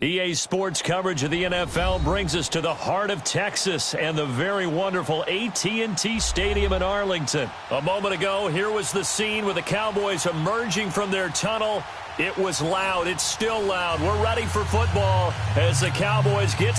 EA Sports coverage of the NFL brings us to the heart of Texas and the very wonderful AT&T Stadium in Arlington. A moment ago, here was the scene with the Cowboys emerging from their tunnel. It was loud. It's still loud. We're ready for football as the Cowboys get...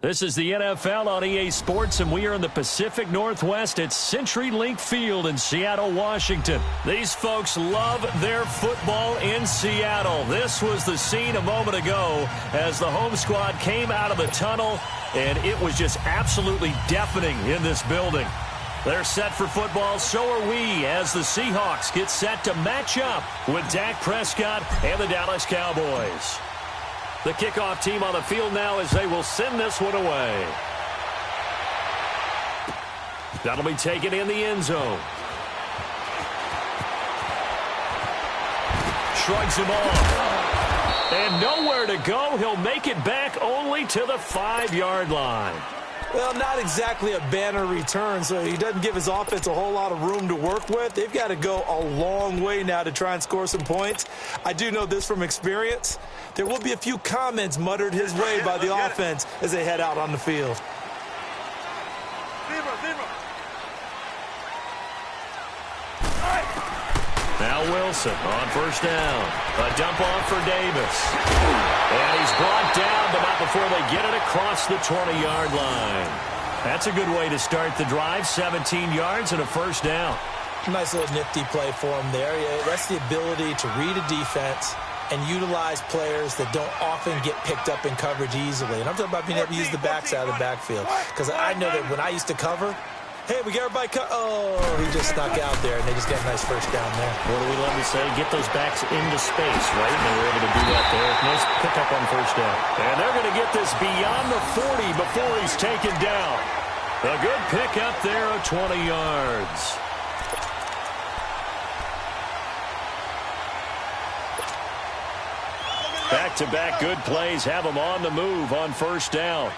This is the NFL on EA Sports, and we are in the Pacific Northwest at CenturyLink Field in Seattle, Washington. These folks love their football in Seattle. This was the scene a moment ago as the home squad came out of the tunnel, and it was just absolutely deafening in this building. They're set for football, so are we, as the Seahawks get set to match up with Dak Prescott and the Dallas Cowboys. The kickoff team on the field now as they will send this one away. That'll be taken in the end zone. Shrugs him off. And nowhere to go. He'll make it back only to the 5-yard line. Well, not exactly a banner return, so he doesn't give his offense a whole lot of room to work with. They've got to go a long way now to try and score some points. I do know this from experience. There will be a few comments muttered his way by the offense as they head out on the field. Now Wilson on first down. A dump off for Davis. And he's brought down, but not before they get it across the 20-yard line. That's a good way to start the drive. 17 yards and a first down. Nice little nifty play for him there. Yeah, that's the ability to read a defense and utilize players that don't often get picked up in coverage easily. And I'm talking about being able to use the backside of the backfield. Because I know that when I used to cover, hey, we got everybody oh, he just snuck out there, and they just got a nice first down there. What do we love to say? Get those backs into space, right? And they were able to do that there. Nice pickup on first down. And they're going to get this beyond the 40 before he's taken down. A good pickup there of 20 yards. Back-to-back good plays have them on the move on first down.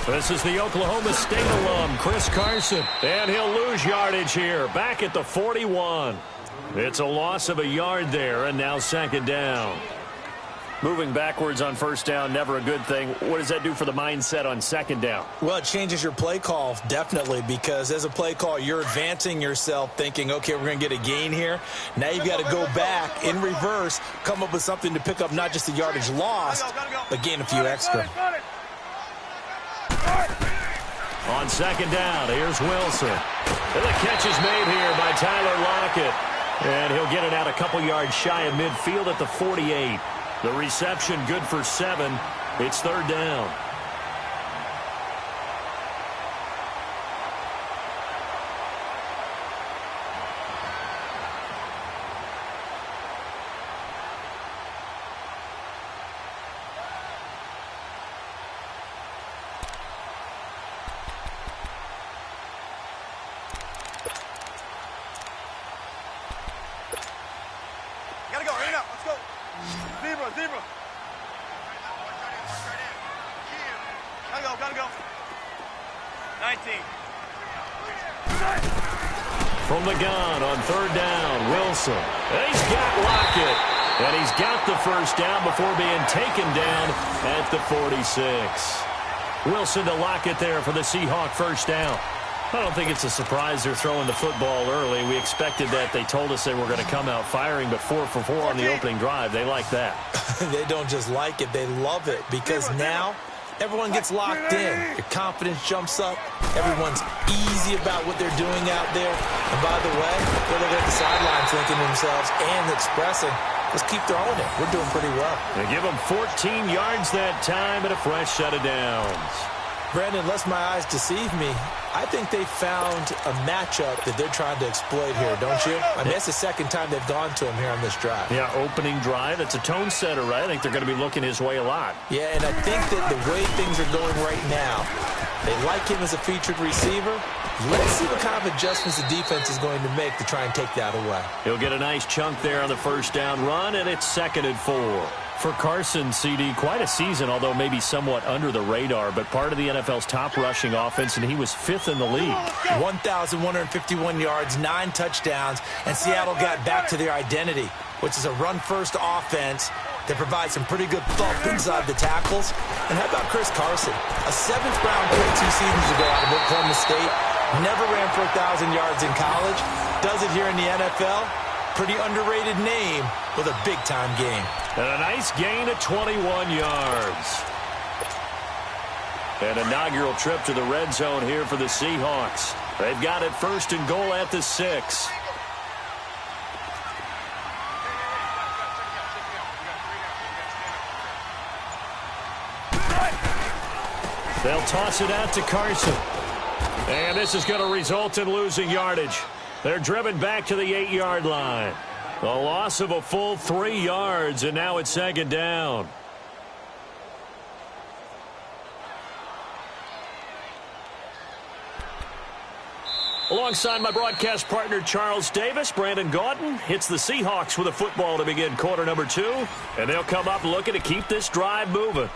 This is the Oklahoma State alum, Chris Carson. And he'll lose yardage here, back at the 41. It's a loss of a yard there, and now second down. Moving backwards on first down, never a good thing. What does that do for the mindset on second down? Well, it changes your play call, definitely, because as a play call, you're advancing yourself thinking, okay, we're going to get a gain here. Now you've got to go back in reverse, come up with something to pick up not just the yardage lost, but gain a few extra. On second down, here's Wilson. And the catch is made here by Tyler Lockett. And he'll get it out a couple yards shy of midfield at the 48. The reception good for 7. It's third down. Gotta go. 19. from the gun on third down. Wilson. And he's got Lockett. And he's got the first down before being taken down at the 46. Wilson to Lockett there for the Seahawk first down. I don't think it's a surprise they're throwing the football early. We expected that. They told us they were going to come out firing, but 4 for 4 on the opening drive. They like that. They don't just like it. They love it because now everyone gets locked in. Your confidence jumps up. Everyone's easy about what they're doing out there. And by the way, they're looking at the sidelines thinking to themselves and expressing, let's keep throwing it. We're doing pretty well. They give them 14 yards that time and a fresh set of downs. Brandon, unless my eyes deceive me, I think they found a matchup that they're trying to exploit here, don't you? I mean, that's the second time they've gone to him here on this drive. Yeah, opening drive. It's a tone setter, right? I think they're going to be looking his way a lot. Yeah, and I think that the way things are going right now, they like him as a featured receiver. Let's see what kind of adjustments the defense is going to make to try and take that away. He'll get a nice chunk there on the first down run, and it's 2nd and 4. For Carson, CD, quite a season, although maybe somewhat under the radar, but part of the NFL's top rushing offense, and he was 5th in the league. 1,151 yards, 9 touchdowns, and Seattle got back to their identity, which is a run-first offense that provides some pretty good thump inside the tackles. And how about Chris Carson? A 7th-round pick 2 seasons ago out of Oklahoma State. Never ran for 1,000 yards in college. Does it here in the NFL. Pretty underrated name with a big-time game. And a nice gain of 21 yards. An inaugural trip to the red zone here for the Seahawks. They've got it 1st and goal at the 6. They'll toss it out to Carson. And this is going to result in losing yardage. They're driven back to the 8-yard line. A loss of a full 3 yards, and now it's 2nd down. Alongside my broadcast partner, Charles Davis, Brandon Gaudin hits the Seahawks with a football to begin quarter number 2, and they'll come up looking to keep this drive moving.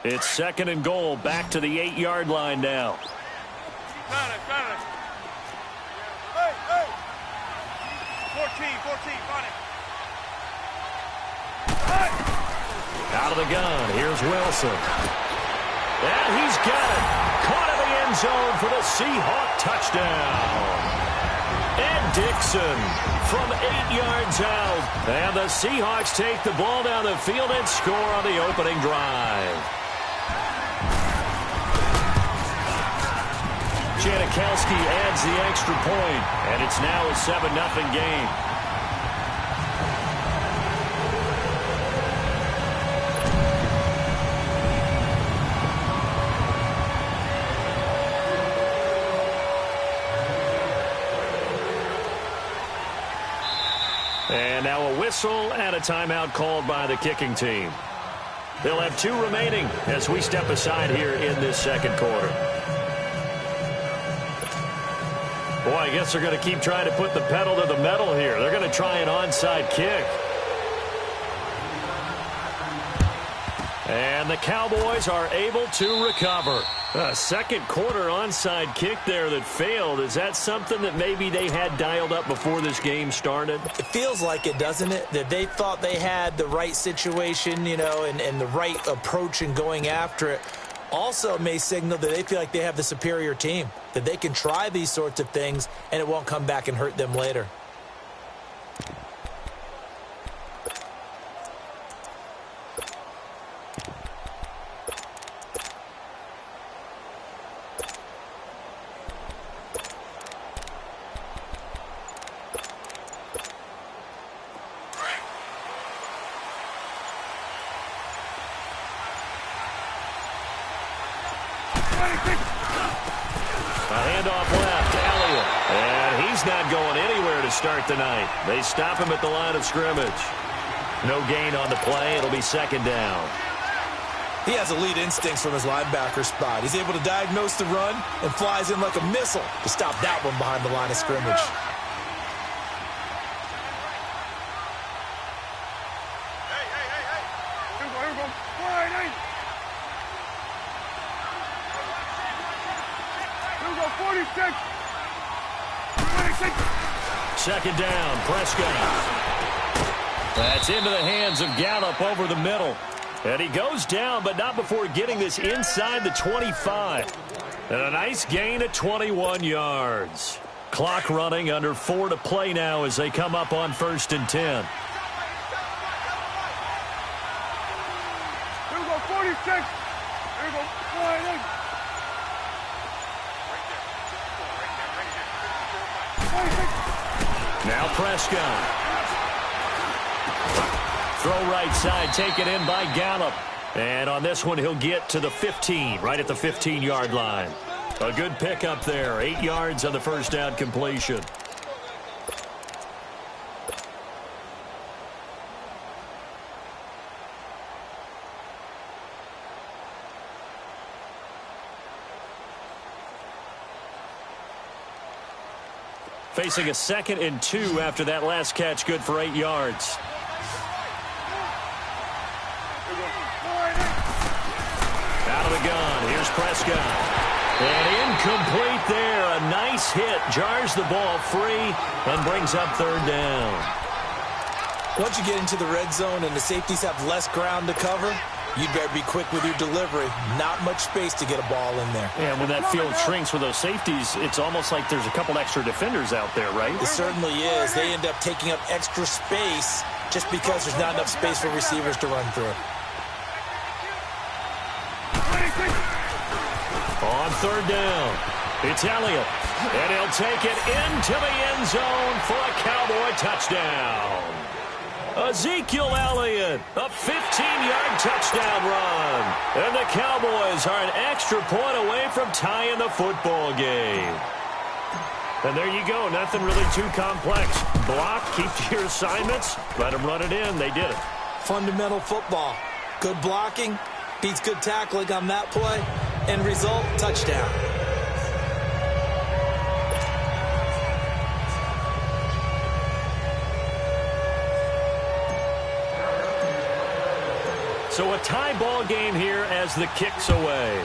It's 2nd and goal, back to the 8-yard line now. Hey. 14, got it. Out of the gun, here's Wilson. And he's got it. Caught in the end zone for the Seahawk touchdown. And Dixon from 8 yards out. And the Seahawks take the ball down the field and score on the opening drive. Janikowski adds the extra point, and it's now a 7-0 game. And now a whistle and a timeout called by the kicking team. They'll have 2 remaining as we step aside here in this second quarter. Boy, I guess they're going to keep trying to put the pedal to the metal here. They're going to try an onside kick. And the Cowboys are able to recover. A second quarter onside kick there that failed. Is that something that maybe they had dialed up before this game started? It feels like it, doesn't it? That they thought they had the right situation, you know, and the right approach in going after it. Also may signal that they feel like they have the superior team, that they can try these sorts of things and it won't come back and hurt them later. Start the night. They stop him at the line of scrimmage. No gain on the play. It'll be 2nd down. He has elite instincts from his linebacker spot. He's able to diagnose the run and flies in like a missile to stop that one behind the line of scrimmage. A Second down, Prescott. That's into the hands of Gallup over the middle. And he goes down, but not before getting this inside the 25. And a nice gain at 21 yards. Clock running, under 4 to play now as they come up on 1st and 10. Here we go, 46. Here we go, sliding. Now Prescott. Throw right side, taken in by Gallup. And on this one, he'll get to the 15, right at the 15-yard line. A good pickup there, 8 yards on the first down completion. Facing a 2nd and 2 after that last catch, good for 8 yards. Out of the gun, here's Prescott. And incomplete there. A nice hit. Jars the ball free and brings up 3rd down. Once you get into the red zone and the safeties have less ground to cover, you'd better be quick with your delivery. Not much space to get a ball in there. And when that field shrinks with those safeties, it's almost like there's a couple extra defenders out there, right? It certainly is. They end up taking up extra space just because there's not enough space for receivers to run through. On 3rd down, it's Elliott. And he'll take it into the end zone for a Cowboy touchdown. Ezekiel Elliott, a 15-yard touchdown run. And the Cowboys are an extra point away from tying the football game. And there you go. Nothing really too complex. Block, keep to your assignments, let them run it in. They did it. Fundamental football. Good blocking beats good tackling on that play. End result, touchdown. So a tie ball game here as the kick's away.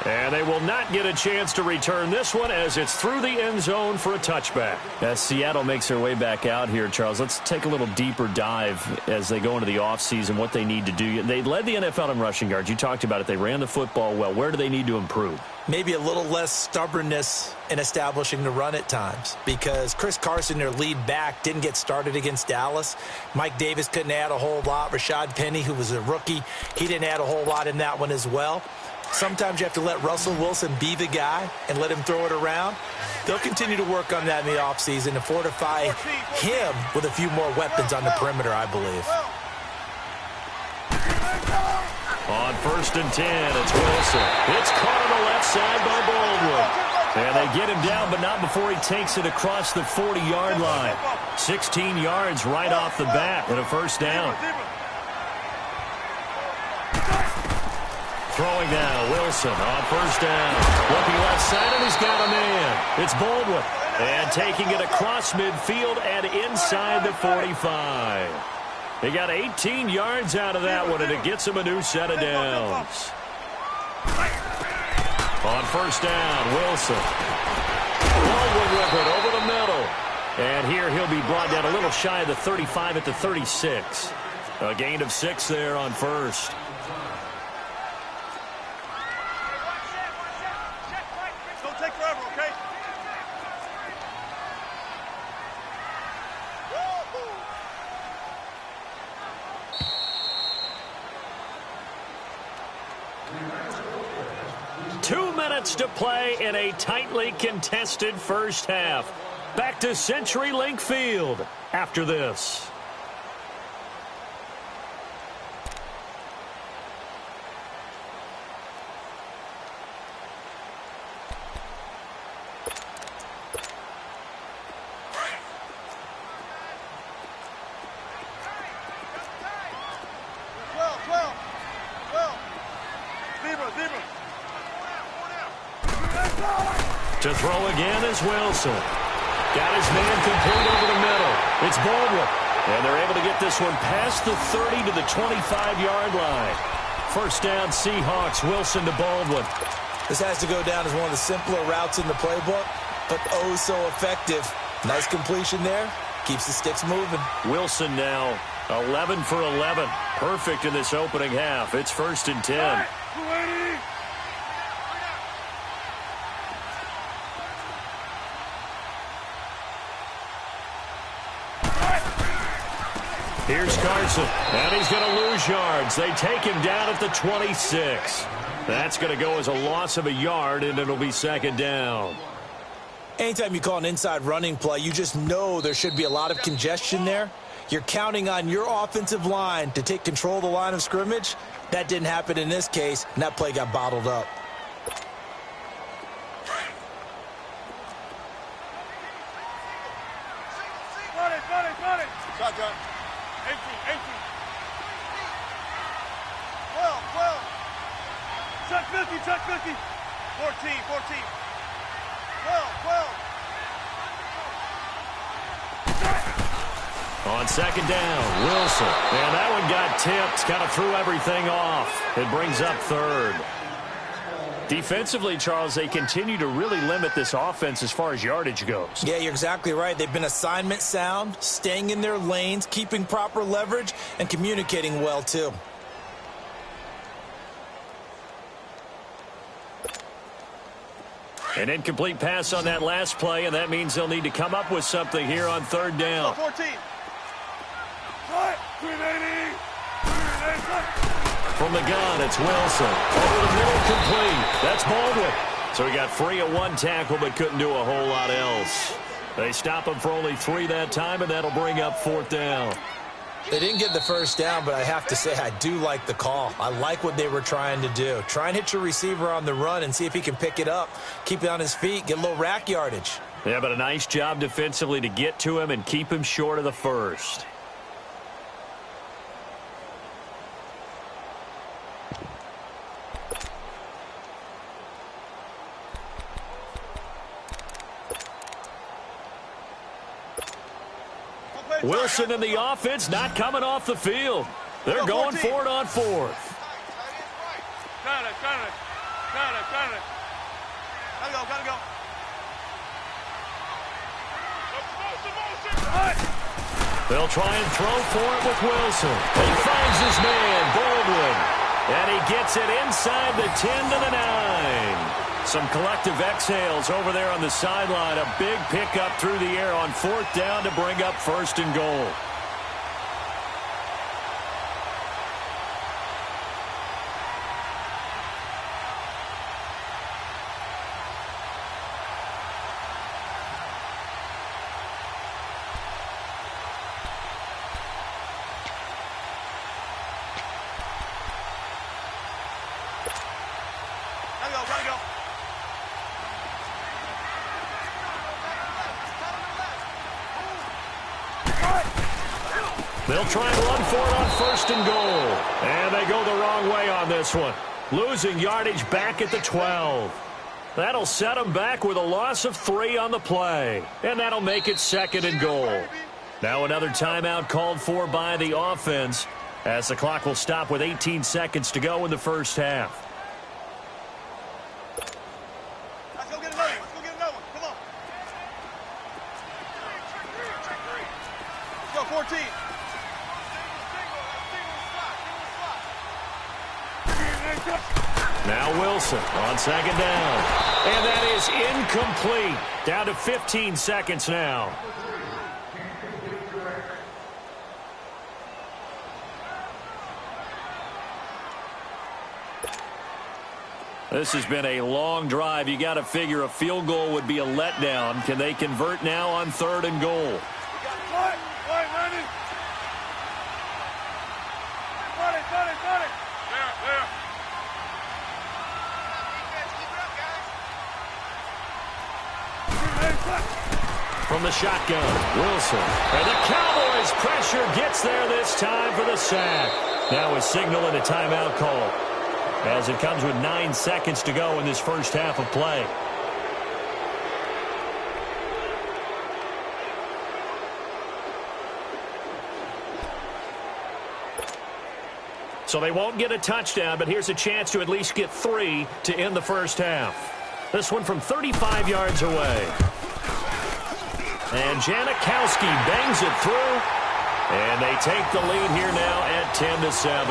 And they will not get a chance to return this one as it's through the end zone for a touchback. As Seattle makes their way back out here, Charles, let's take a little deeper dive as they go into the offseason, what they need to do. They led the NFL in rushing yards. You talked about it. They ran the football well. Where do they need to improve? Maybe a little less stubbornness in establishing the run at times, because Chris Carson, their lead back, didn't get started against Dallas. Mike Davis couldn't add a whole lot. Rashad Penny, who was a rookie, he didn't add a whole lot in that one as well. Sometimes you have to let Russell Wilson be the guy and let him throw it around. They'll continue to work on that in the offseason and fortify him with a few more weapons on the perimeter, I believe. On 1st and 10, it's Wilson. It's caught on the left side by Baldwin. And they get him down, but not before he takes it across the 40-yard line. 16 yards right off the bat and a first down. Throwing now, Wilson on 1st down. Looking left side, and he's got a man. It's Baldwin. And taking it across midfield and inside the 45. They got 18 yards out of that one, and it gets him a new set of downs. On 1st down, Wilson. Baldwin with it over the middle. And here he'll be brought down a little shy of the 35 at the 36. A gain of 6 there on 1st. Don't take forever, okay? 2 minutes to play in a tightly contested first half. Back to CenturyLink Field after this. To throw again is Wilson. Got his man complete over the middle. It's Baldwin. And they're able to get this one past the 30 to the 25-yard line. First down, Seahawks. Wilson to Baldwin. This has to go down as one of the simpler routes in the playbook, but oh so effective. Nice completion there. Keeps the sticks moving. Wilson now 11 for 11. Perfect in this opening half. It's 1st and 10. Here's Carson, and he's going to lose yards. They take him down at the 26. That's going to go as a loss of a yard, and it'll be 2nd down. Anytime you call an inside running play, you just know there should be a lot of congestion there. You're counting on your offensive line to take control of the line of scrimmage. That didn't happen in this case, and that play got bottled up. Got it. Shotgun. 18. 12. Check 50. 14. 12. On 2nd down, Wilson. And that one got tipped. Kind of threw everything off. It brings up 3rd. Defensively, Charles, they continue to really limit this offense as far as yardage goes. Yeah, you're exactly right. They've been assignment sound, staying in their lanes, keeping proper leverage, and communicating well, too. An incomplete pass on that last play, and that means they'll need to come up with something here on 3rd down. 14. From the gun, it's Wilson. Over the middle, complete. That's Baldwin. So he got free of one tackle, but couldn't do a whole lot else. They stop him for only 3 that time, and that'll bring up 4th down. They didn't get the first down, but I have to say I do like the call. I like what they were trying to do. Try and hit your receiver on the run and see if he can pick it up, keep it on his feet, get a little rack yardage. Yeah, but a nice job defensively to get to him and keep him short of the first. Wilson and the offense not coming off the field. They're going for it on 4th. Got it. Gotta go. They'll try and throw for it with Wilson. He finds his man, Baldwin. And he gets it inside the 10 to the 9. Some collective exhales over there on the sideline. A big pickup through the air on 4th down to bring up 1st and goal. Gotta go. They'll try and run for it on 1st and goal. And they go the wrong way on this one. Losing yardage back at the 12. That'll set them back with a loss of 3 on the play. And that'll make it 2nd and goal. Now another timeout called for by the offense, as the clock will stop with 18 seconds to go in the first half. Let's go get another one. Come on. Let's go, 14. Now Wilson on 2nd down. And that is incomplete. Down to 15 seconds now. This has been a long drive. You got to figure a field goal would be a letdown. Can they convert now on 3rd and goal? Got it. There. From the shotgun, Wilson. And the Cowboys pressure gets there this time for the sack. Now a signal and a timeout call, as it comes with 9 seconds to go in this first half of play. So they won't get a touchdown, but here's a chance to at least get 3 to end the first half. This one from 35 yards away. And Janikowski bangs it through. And they take the lead here now at 10-7.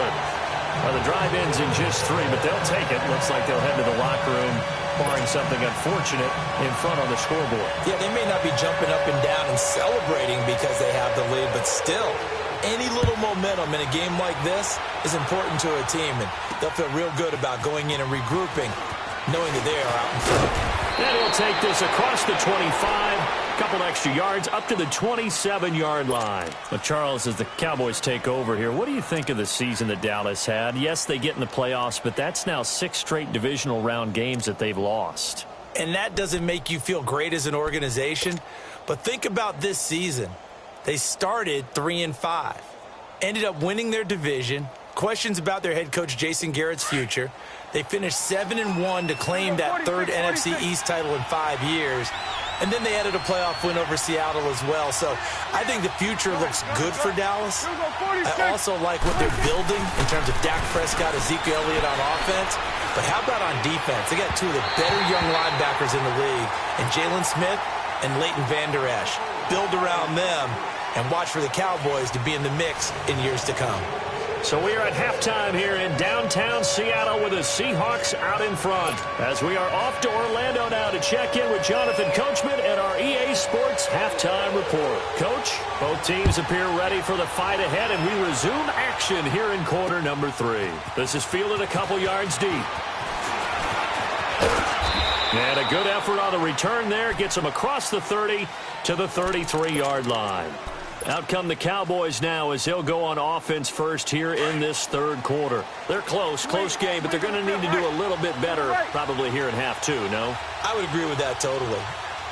Well, the drive ends in just 3, but they'll take it. Looks like they'll head to the locker room, barring something unfortunate in front on the scoreboard. Yeah, they may not be jumping up and down and celebrating because they have the lead, but still, any little momentum in a game like this is important to a team, and they'll feel real good about going in and regrouping, knowing that they are out in front. And he'll take this across the 25, a couple extra yards, up to the 27-yard line. But Charles, as the Cowboys take over here, what do you think of the season that Dallas had? Yes, they get in the playoffs, but that's now 6 straight divisional round games that they've lost. And that doesn't make you feel great as an organization, but think about this season. They started 3-5, ended up winning their division, questions about their head coach Jason Garrett's future. They finished 7-1 to claim that third NFC East title in 5 years. And then they added a playoff win over Seattle as well. So I think the future looks good for Dallas. I also like what they're building in terms of Dak Prescott, Ezekiel Elliott on offense. But how about on defense? They got 2 of the better young linebackers in the league, and Jalen Smith and Leighton Vander Esch. Build around them and watch for the Cowboys to be in the mix in years to come. So we are at halftime here in downtown Seattle with the Seahawks out in front. As we are off to Orlando now to check in with Jonathan Coachman and our EA Sports Halftime Report. Coach, both teams appear ready for the fight ahead, and we resume action here in quarter number 3. This is fielded a couple yards deep. And a good effort on the return there. Gets him across the 30 to the 33-yard line. Out come the Cowboys now as they'll go on offense first here in this third quarter. They're close game, but they're going to need to do a little bit better probably here in half 2, no? I would agree with that totally.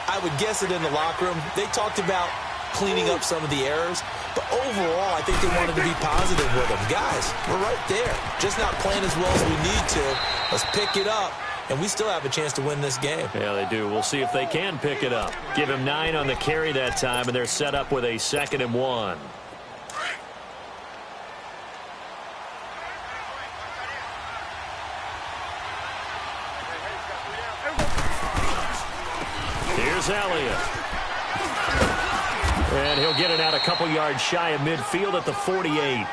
I would guess it in the locker room. They talked about cleaning up some of the errors, but overall, I think they wanted to be positive with them. Guys, we're right there. Just not playing as well as we need to. Let's pick it up. And we still have a chance to win this game. Yeah, they do. We'll see if they can pick it up. Give him 9 on the carry that time, and they're set up with a 2nd and 1. Here's Elliott. And he'll get it out a couple yards shy of midfield at the 48.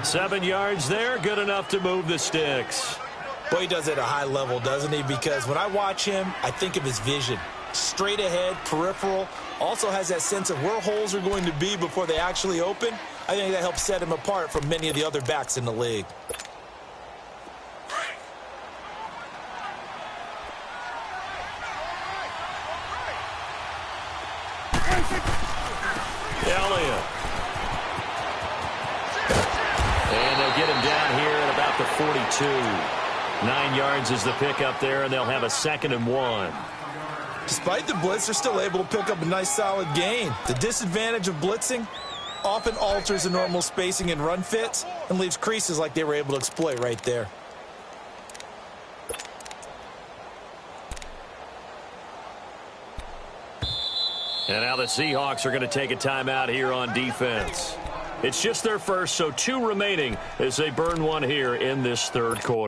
7 yards there, good enough to move the sticks. Boy, he does it at a high level, doesn't he? Because when I watch him, I think of his vision. Straight ahead, peripheral. Also has that sense of where holes are going to be before they actually open. I think that helps set him apart from many of the other backs in the league. Elliott. And they'll get him down here at about the 42. 9 yards is the pickup there, and they'll have a 2nd and 1. Despite the blitz, they're still able to pick up a nice solid gain. The disadvantage of blitzing often alters the normal spacing and run fits and leaves creases like they were able to exploit right there. And now the Seahawks are going to take a timeout here on defense. It's just their first, so 2 remaining as they burn one here in this third quarter.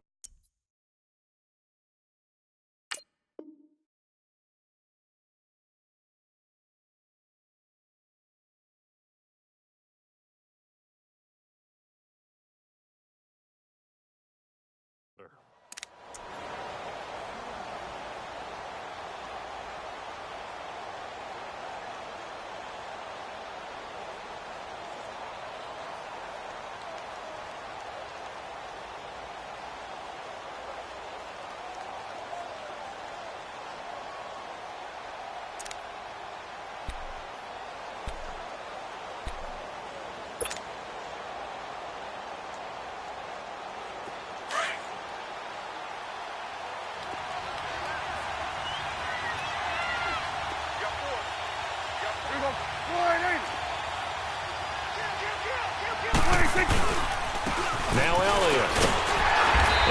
Now Elliott.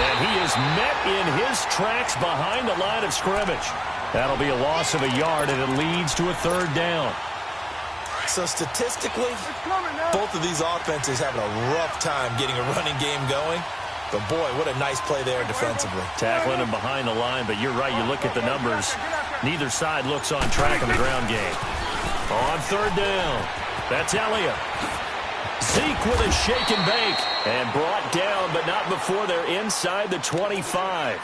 And he is met in his tracks behind the line of scrimmage. That'll be a loss of a yard, and it leads to a 3rd down. So statistically, both of these offenses having a rough time getting a running game going. But, boy, what a nice play there defensively. Tackling him behind the line, but you're right. You look at the numbers. Neither side looks on track in the ground game. On third down, that's Elliott. Zeke with a shake and bake. And brought down, but not before they're inside the 25.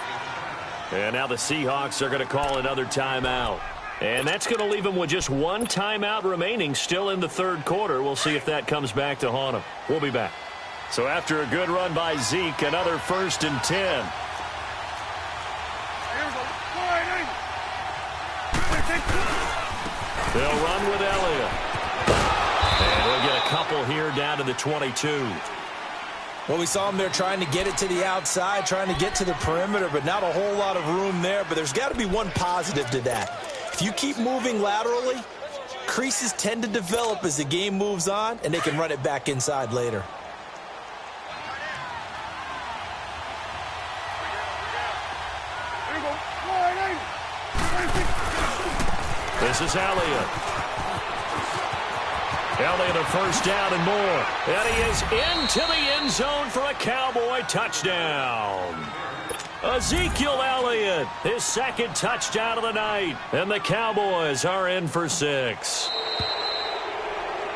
And now the Seahawks are going to call another timeout. And that's going to leave them with just one timeout remaining still in the third quarter. We'll see if that comes back to haunt them. We'll be back. So after a good run by Zeke, another 1st and 10. They'll run with Elliott. And we'll get a couple here down to the 22. Well, we saw him there trying to get it to the outside, trying to get to the perimeter, but not a whole lot of room there. But there's got to be one positive to that. If you keep moving laterally, creases tend to develop as the game moves on, and they can run it back inside later. This is Elliott. Elliott a first down and more. And he is into the end zone for a Cowboy touchdown. Ezekiel Elliott, his second touchdown of the night. And the Cowboys are in for 6.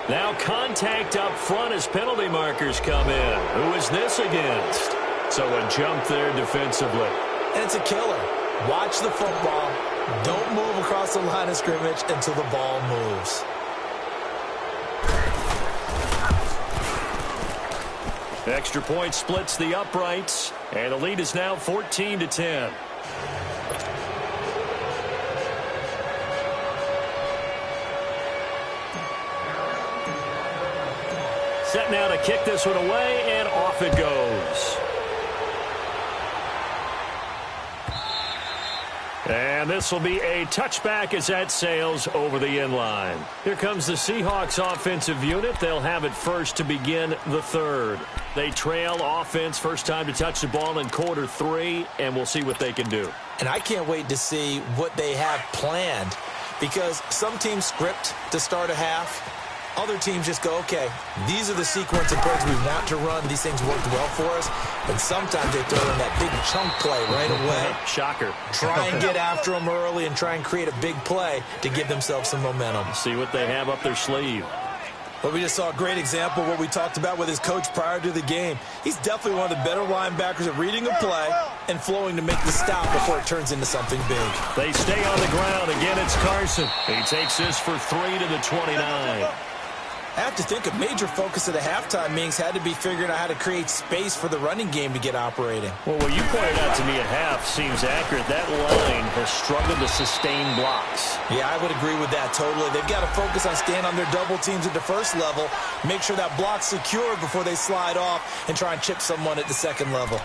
Now contact up front as penalty markers come in. Who is this against? So a jump there defensively. And it's a killer. Watch the football. Don't move across the line of scrimmage until the ball moves. Extra point splits the uprights, and the lead is now 14-10. Set now to kick this one away, and off it goes. And this will be a touchback as that sails over the end line. Here comes the Seahawks offensive unit. They'll have it first to begin the third. They trail offense, first time to touch the ball in quarter 3, and we'll see what they can do. And I can't wait to see what they have planned, because some teams script to start a half. Other teams just go, okay, these are the sequence of plays we want to run. These things worked well for us. And sometimes they throw in that big chunk play right away. Shocker. Try and get after them early and try and create a big play to give themselves some momentum. See what they have up their sleeve. Well, we just saw a great example of what we talked about with his coach prior to the game. He's definitely one of the better linebackers at reading a play and flowing to make the stop before it turns into something big. They stay on the ground. Again, it's Carson. He takes this for 3 to the 29. I have to think a major focus of the halftime meetings had to be figuring out how to create space for the running game to get operating. Well, what you pointed out to me at half seems accurate. That line has struggled to sustain blocks. Yeah, I would agree with that totally. They've got to focus on staying on their double teams at the first level, make sure that block's secure before they slide off and try and chip someone at the second level.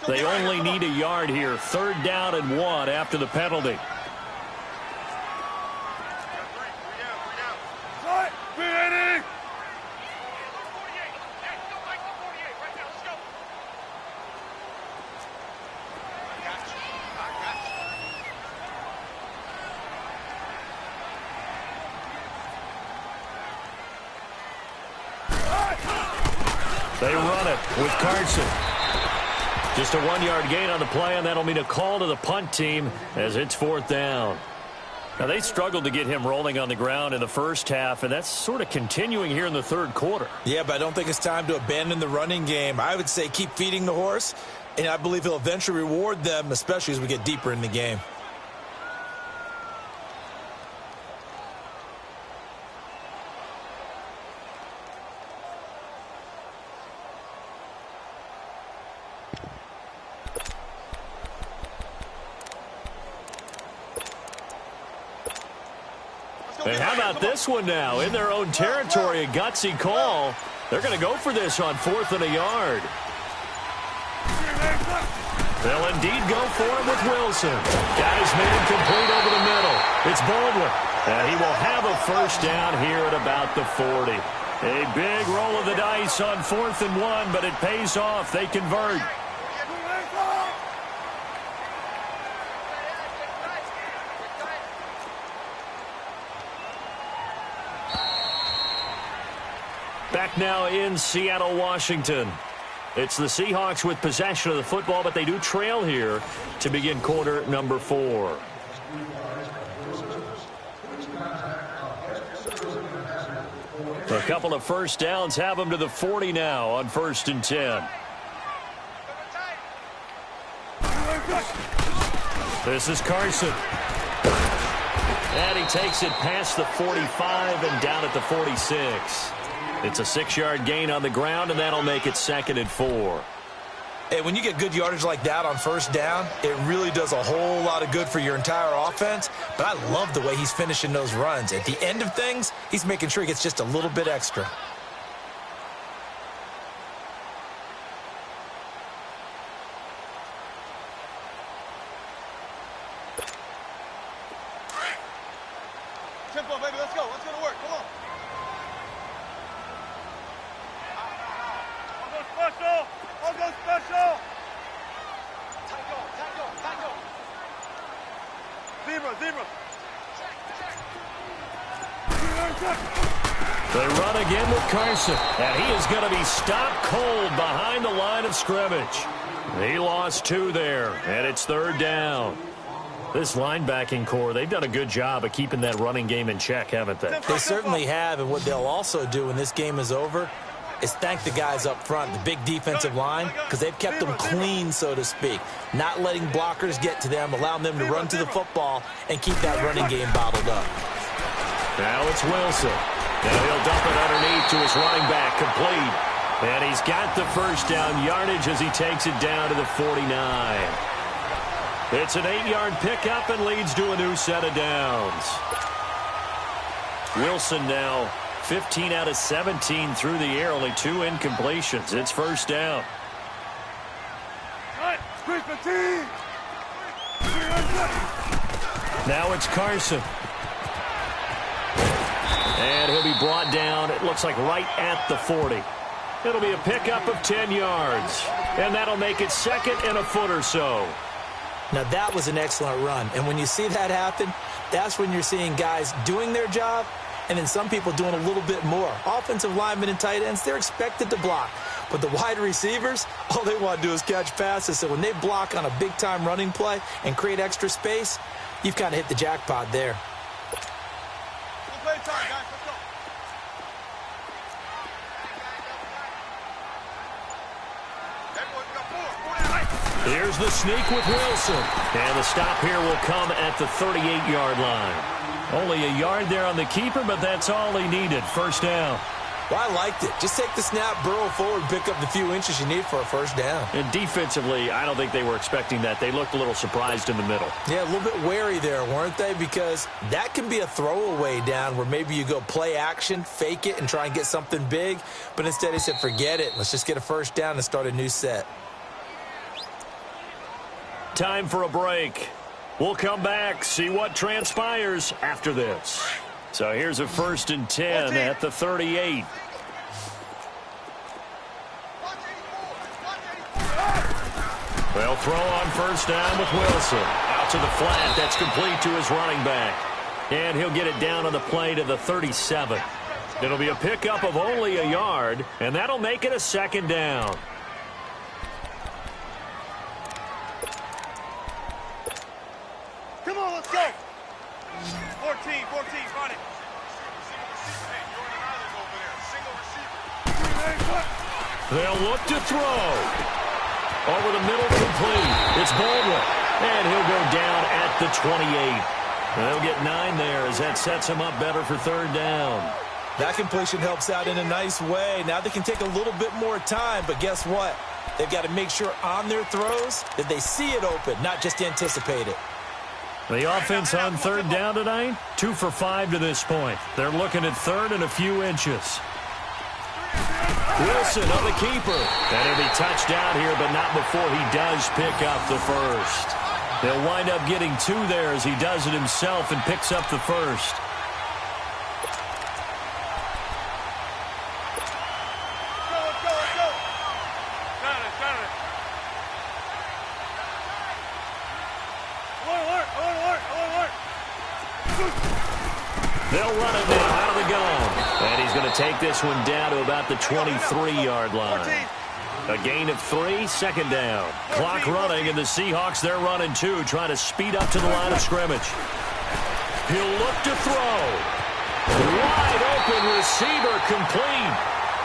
They only need a yard here. 3rd down and 1 after the penalty. They run it with Carson. Just a 1-yard gain on the play, and that'll mean a call to the punt team as it's 4th down. Now, they struggled to get him rolling on the ground in the first half, and that's sort of continuing here in the third quarter. Yeah, but I don't think it's time to abandon the running game. I would say keep feeding the horse, and I believe he'll eventually reward them, especially as we get deeper in the game. And how about this one now? In their own territory, a gutsy call. They're going to go for this on 4th and a yard. They'll indeed go for it with Wilson. Got his man complete over the middle. It's Baldwin. And he will have a first down here at about the 40. A big roll of the dice on 4th and 1, but it pays off. They convert. Back now in Seattle, Washington. It's the Seahawks with possession of the football, but they do trail here to begin quarter number 4. A couple of first downs have them to the 40 now on 1st and 10. This is Carson. And he takes it past the 45 and down at the 46. It's a 6-yard gain on the ground, and that'll make it 2nd and 4. Hey, when you get good yardage like that on first down, it really does a whole lot of good for your entire offense. But I love the way he's finishing those runs. At the end of things, he's making sure he gets just a little bit extra. Tempo, baby, let's go. Let's go to work. Come on. I'll go special. I'll go special. Tango. Zebra. They run again with Carson, and he is going to be stopped cold behind the line of scrimmage. He lost 2 there, and it's 3rd down. This linebacking core, they've done a good job of keeping that running game in check, haven't they? They certainly have, and what they'll also do when this game is over is thank the guys up front, the big defensive line, because they've kept them clean, so to speak. Not letting blockers get to them, allowing them to run to the football and keep that running game bottled up. Now it's Wilson. Now he'll dump it underneath to his running back, complete. And he's got the first down yardage as he takes it down to the 49. It's an 8-yard pickup and leads to a new set of downs. Wilson now 15 out of 17 through the air, only 2 incompletions. It's first down. Now it's Carson. And he'll be brought down, it looks like right at the 40. It'll be a pickup of 10 yards. And that'll make it 2nd and a foot or so. Now, that was an excellent run. And when you see that happen, that's when you're seeing guys doing their job and then some people doing a little bit more. Offensive linemen and tight ends, they're expected to block. But the wide receivers, all they want to do is catch passes. So when they block on a big-time running play and create extra space, you've kind of hit the jackpot there. One play at a time, guys. Let's go. Everyone got 4. Here's the sneak with Wilson. And the stop here will come at the 38-yard line. Only a yard there on the keeper, but that's all he needed. First down. Well, I liked it. Just take the snap, burrow forward, pick up the few inches you need for a first down. And defensively, I don't think they were expecting that. They looked a little surprised in the middle. Yeah, a little bit wary there, weren't they? Because that can be a throwaway down where maybe you go play action, fake it, and try and get something big. But instead they said, forget it. Let's just get a first down and start a new set. Time for a break. We'll come back, see what transpires after this. So here's a 1st and 10 at the 38. They'll throw on first down with Wilson. Out to the flat. That's complete to his running back. And he'll get it down on the play to the 37. It'll be a pickup of only a yard, and that'll make it a 2nd down. Come on, let's go. 14, run it. They'll look to throw. Over the middle, complete. It's Baldwin. And he'll go down at the 28. They'll get 9 there as that sets him up better for 3rd down. That completion helps out in a nice way. Now they can take a little bit more time, but guess what? They've got to make sure on their throws that they see it open, not just anticipate it. The offense on 3rd down tonight, 2 for 5 to this point. They're looking at 3rd and a few inches. Wilson on the keeper. And he'll be touched down here, but not before he does pick up the first. He'll wind up getting 2 there as he does it himself and picks up the first. Let's go. Got it. They'll run it now out of the gun. And he's going to take this one down to about the 23-yard line. A gain of 3, second down. Clock running, and the Seahawks, they're running too, trying to speed up to the line of scrimmage. He'll look to throw. Wide open receiver complete.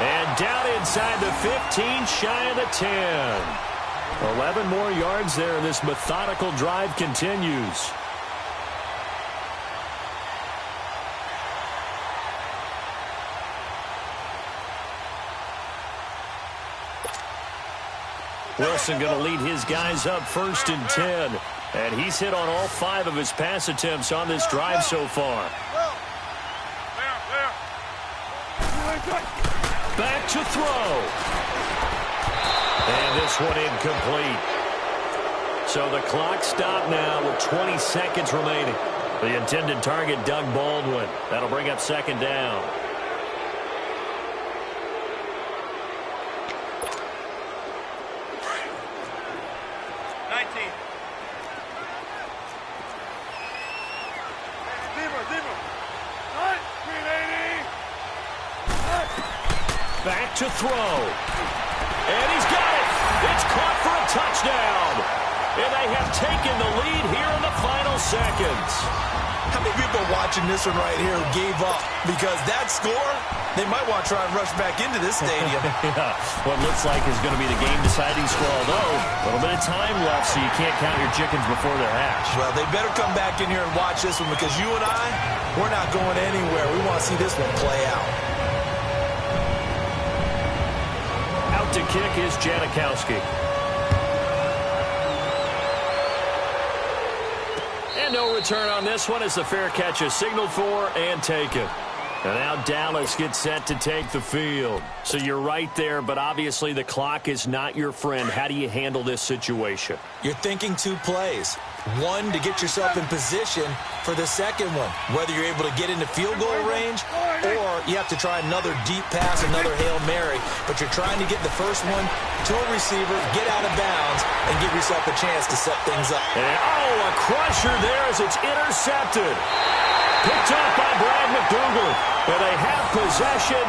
And down inside the 15, shy of the 10. 11 more yards there, and this methodical drive continues. Wilson going to lead his guys up 1st and 10. And he's hit on all 5 of his pass attempts on this drive so far. Back to throw. And this one incomplete. So the clock stopped now with 20 seconds remaining. The intended target, Doug Baldwin. That'll bring up second down. Back to throw. And he's got it. It's caught for a touchdown. And they have taken the lead here in the final seconds. How many people watching this one right here who gave up? Because that score, they might want to try and rush back into this stadium. Yeah, what looks like is going to be the game-deciding score, although a little bit of time left, so you can't count your chickens before they're hatched. Well, they better come back in here and watch this one, because you and I, we're not going anywhere. We want to see this one play out. To kick is Janikowski. And no return on this one as the fair catch is signaled for and taken. And now Dallas gets set to take the field. So you're right there, but obviously the clock is not your friend. How do you handle this situation? You're thinking 2 plays. One, to get yourself in position for the second one, whether you're able to get into field goal range or you have to try another deep pass, another Hail Mary, but you're trying to get the first one to a receiver, get out of bounds, and give yourself a chance to set things up. And, a crusher there as it's intercepted. Picked up by Brad McDougal. And they have possession